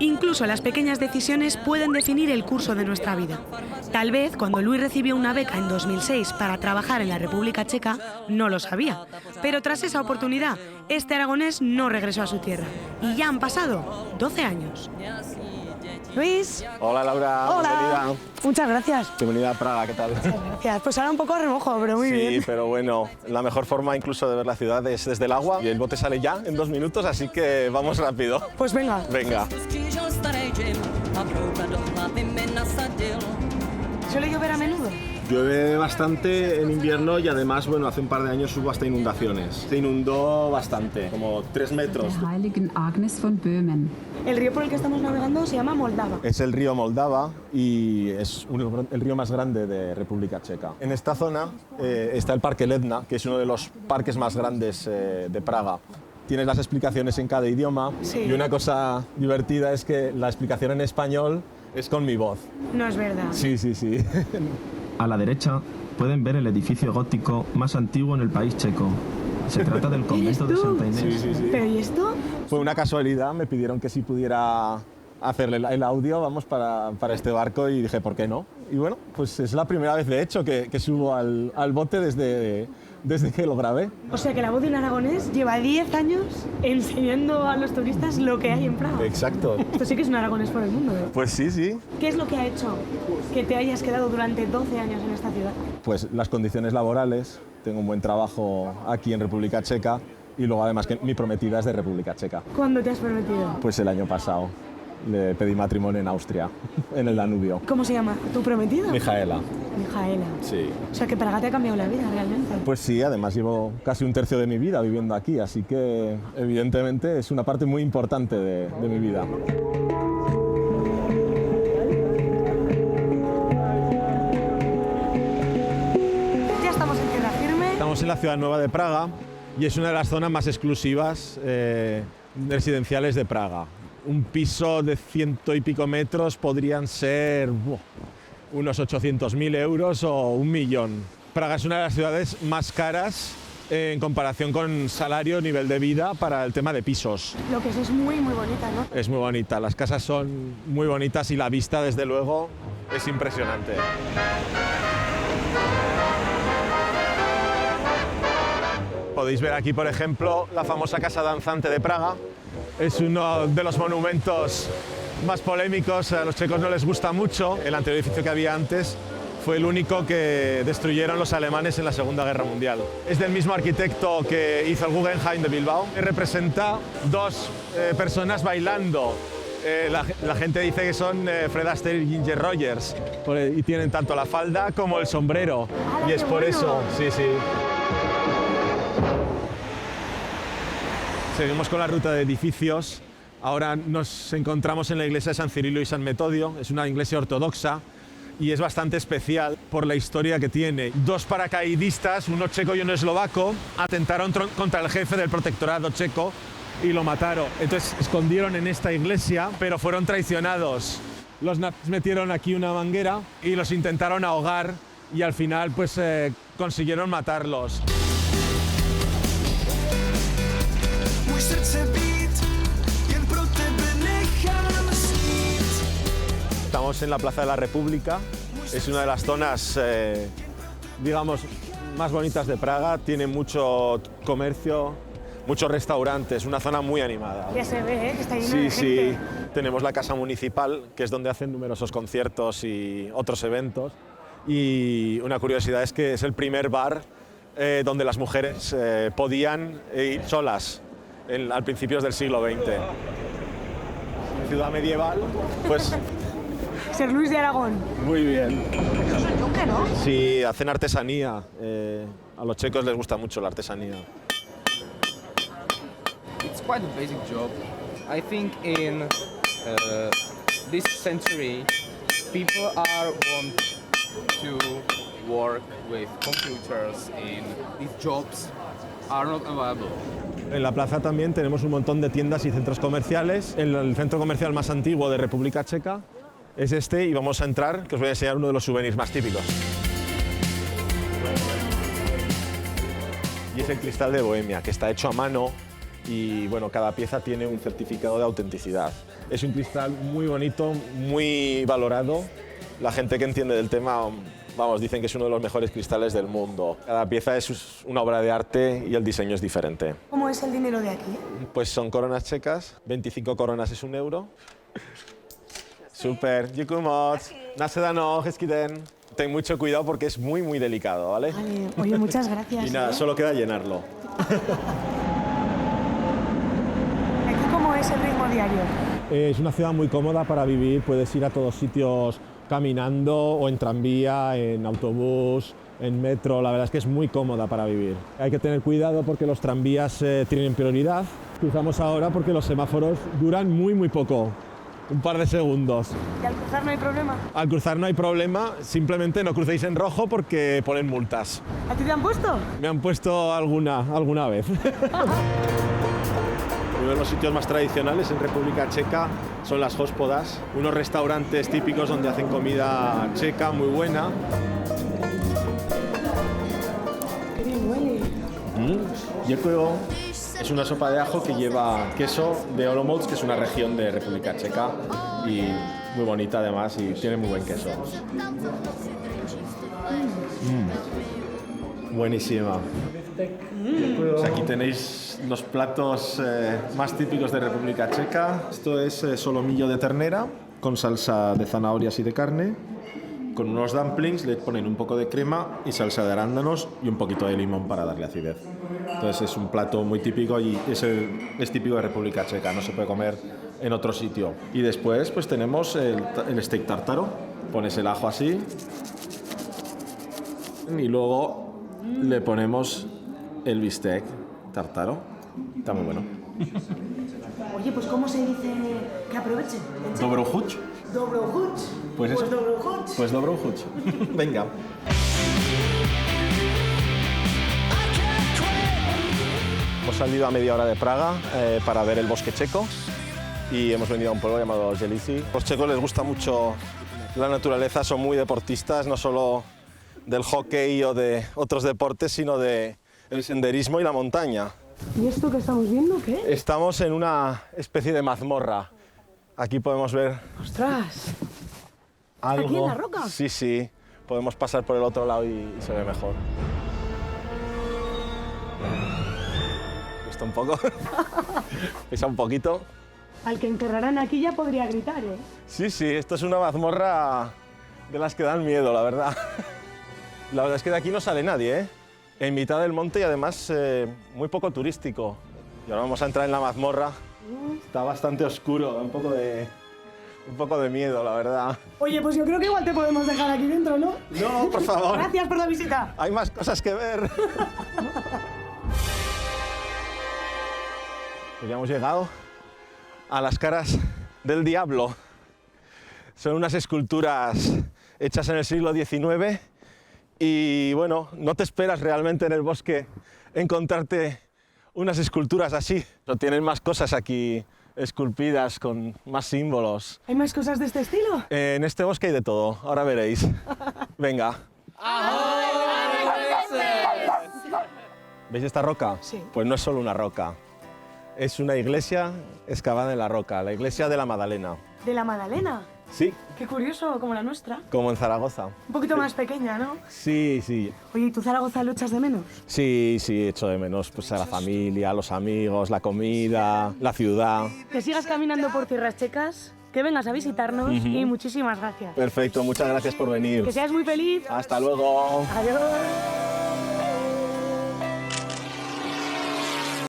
Incluso las pequeñas decisiones pueden definir el curso de nuestra vida. Tal vez cuando Luis recibió una beca en 2006 para trabajar en la República Checa, no lo sabía. Pero tras esa oportunidad, este aragonés no regresó a su tierra. Y ya han pasado 12 años. Luis. Hola Laura, Hola. bienvenida. Muchas gracias. Bienvenida a Praga, ¿qué tal? Muchas gracias. Pues ahora un poco a remojo, pero muy bien. Sí, pero bueno, la mejor forma incluso de ver la ciudad es desde el agua y el bote sale ya en 2 minutos, así que vamos rápido. Pues venga. Venga. ¿Suele llover a menudo? Llueve bastante en invierno y además, bueno, hace un par de años hubo hasta inundaciones. Se inundó bastante, como 3 metros. Heiligen Agnes von Böhmen. El río por el que estamos navegando se llama Moldava. Es el río Moldava y es el río más grande de República Checa. En esta zona está el Parque Ledna, que es uno de los parques más grandes de Praga. Tienes las explicaciones en cada idioma Sí. y una cosa divertida es que la explicación en español es con mi voz. No es verdad. Sí, sí, sí. A la derecha pueden ver el edificio gótico más antiguo en el país checo. Se trata del convento de Santa Inés. Sí, sí, sí. ¿Pero y esto? Fue una casualidad, me pidieron que si pudiera hacerle el audio, vamos, para este barco y dije, ¿por qué no? Y bueno, pues es la primera vez de hecho que subo al bote desde que lo grabé. O sea que la voz de un aragonés lleva 10 años enseñando a los turistas lo que hay en Praga. Exacto. Esto sí que es un aragonés por el mundo, ¿eh? Pues sí, sí. ¿Qué es lo que ha hecho que te hayas quedado durante 12 años en esta ciudad? Pues las condiciones laborales, tengo un buen trabajo aquí en República Checa y luego además que mi prometida es de República Checa. ¿Cuándo te has prometido? Pues el año pasado le pedí matrimonio en Austria, en el Danubio. ¿Cómo se llama? ¿Tu prometido? Mijaela. Mijaela. Sí. O sea que Praga te ha cambiado la vida realmente. Pues sí, además llevo casi 1/3 de mi vida viviendo aquí, así que evidentemente es una parte muy importante de mi vida. Ya estamos en tierra firme. Estamos en la ciudad nueva de Praga y es una de las zonas más exclusivas residenciales de Praga. Un piso de 100 y pico metros podrían ser unos 800.000 euros o 1 millón. Praga es una de las ciudades más caras en comparación con salario, nivel de vida para el tema de pisos. Lo que es muy, muy bonita, ¿no? Es muy bonita, las casas son muy bonitas y la vista, desde luego, es impresionante. Podéis ver aquí, por ejemplo, la famosa Casa Danzante de Praga. Es uno de los monumentos más polémicos, a los checos no les gusta mucho. El anterior edificio que había antes fue el único que destruyeron los alemanes en la Segunda Guerra Mundial. Es del mismo arquitecto que hizo el Guggenheim de Bilbao. Representa 2 personas bailando. La gente dice que son Fred Astaire y Ginger Rogers y tienen tanto la falda como el sombrero. ¡Hala, Y es qué por bueno! eso, sí, sí. Seguimos con la ruta de edificios. Ahora nos encontramos en la iglesia de San Cirilo y San Metodio. Es una iglesia ortodoxa y es bastante especial por la historia que tiene. 2 paracaidistas, uno checo y uno eslovaco, atentaron contra el jefe del protectorado checo y lo mataron. Entonces escondieron en esta iglesia, pero fueron traicionados. Los nazis metieron aquí una manguera y los intentaron ahogar y al final pues consiguieron matarlos. Estamos en la Plaza de la República. Es una de las zonas, digamos, más bonitas de Praga. Tiene mucho comercio, muchos restaurantes, una zona muy animada. Ya se ve, ¿eh? Que está lleno Sí, de gente. sí. Tenemos la Casa Municipal, que es donde hacen numerosos conciertos y otros eventos. Y una curiosidad es que es el primer bar donde las mujeres podían ir solas al principios del siglo XX. Ciudad medieval, pues Ser Luis de Aragón. muy bien. Nunca, ¿no? Sí, hacen artesanía. A los checos les gusta mucho la artesanía. It's quite a basic job. I think in this century, people are want to work with computers and these jobs are not available. En la plaza también tenemos un montón de tiendas y centros comerciales. El centro comercial más antiguo de República Checa es este y vamos a entrar, que os voy a enseñar uno de los souvenirs más típicos. Y es el cristal de Bohemia, que está hecho a mano y bueno, cada pieza tiene un certificado de autenticidad. Es un cristal muy bonito, muy valorado. La gente que entiende del tema, vamos, dicen que es uno de los mejores cristales del mundo. Cada pieza es una obra de arte y el diseño es diferente. ¿Cómo es el dinero de aquí? Pues son coronas checas, 25 coronas es €1. Super, dziękuję moc. Nasedano, hezkiten. Ten mucho cuidado porque es muy, muy delicado, ¿vale? Vale, oye, muchas gracias. Y nada, solo queda llenarlo. ¿Aquí cómo es el ritmo diario? Es una ciudad muy cómoda para vivir, puedes ir a todos sitios caminando o en tranvía, en autobús, en metro, la verdad es que es muy cómoda para vivir. Hay que tener cuidado porque los tranvías tienen prioridad. Cruzamos ahora porque los semáforos duran muy, muy poco, un par de segundos. ¿Y al cruzar no hay problema? Al cruzar no hay problema, simplemente no crucéis en rojo porque ponen multas. ¿A ti te han puesto? Me han puesto alguna vez. Uno de los sitios más tradicionales en República Checa son las hospodas, unos restaurantes típicos donde hacen comida checa muy buena. Qué bien huele. Děkuju. Es una sopa de ajo que lleva queso de Olomouc, que es una región de República Checa, y muy bonita además y tiene muy buen queso. Buenísima. Pues aquí tenéis los platos más típicos de República Checa. Esto es solomillo de ternera con salsa de zanahorias y de carne. Con unos dumplings le ponen un poco de crema y salsa de arándanos y un poquito de limón para darle acidez. Entonces es un plato muy típico y es típico de República Checa, no se puede comer en otro sitio. Y después pues tenemos el steak tártaro. Pones el ajo así y luego le ponemos el bistec tártaro. Está muy bueno. Oye, pues ¿cómo se dice que aproveche? Dobrohuch. Dobrohuch. Pues eso. Dobrohuch. Pues Dobrohuch. Venga. Hemos salido a media hora de Praga para ver el bosque checo y hemos venido a un pueblo llamado Jelici. A los checos les gusta mucho la naturaleza, son muy deportistas, no solo del hockey o de otros deportes, sino del senderismo y la montaña. ¿Y esto que estamos viendo qué? Estamos en una especie de mazmorra. Aquí podemos ver ¡Ostras! algo. ¿Aquí en la roca? Sí, sí. Podemos pasar por el otro lado y se ve mejor. Cuesta un poco. Pesa un poquito. Al que enterraran aquí ya podría gritar, ¿eh? Sí, sí. Esto es una mazmorra de las que dan miedo, la verdad. La verdad es que de aquí no sale nadie, ¿eh? En mitad del monte y además muy poco turístico. Y ahora vamos a entrar en la mazmorra. Está bastante oscuro, da un poco de miedo, la verdad. Oye, pues yo creo que igual te podemos dejar aquí dentro, ¿no? No, por favor. Gracias por la visita. Hay más cosas que ver. Pues ya hemos llegado a las caras del diablo. Son unas esculturas hechas en el siglo XIX y bueno, no te esperas realmente en el bosque encontrarte unas esculturas así. No tienen más cosas aquí esculpidas con más símbolos. ¿Hay más cosas de este estilo? En este bosque hay de todo, ahora veréis. Venga. ¿Veis esta roca? Sí. Pues no es solo una roca. Es una iglesia excavada en la roca, la iglesia de la Madalena. ¿De la Madalena? Sí, Qué curioso, como la nuestra. como en Zaragoza. Un poquito más pequeña, ¿no? Sí, sí. Oye, ¿y tú Zaragoza lo echas de menos? Sí, sí, echo de menos pues, a la familia, a los amigos, la comida, la ciudad. Que sigas caminando por tierras checas, que vengas a visitarnos y muchísimas gracias. Perfecto, muchas gracias por venir. Que seas muy feliz. Hasta luego. Adiós.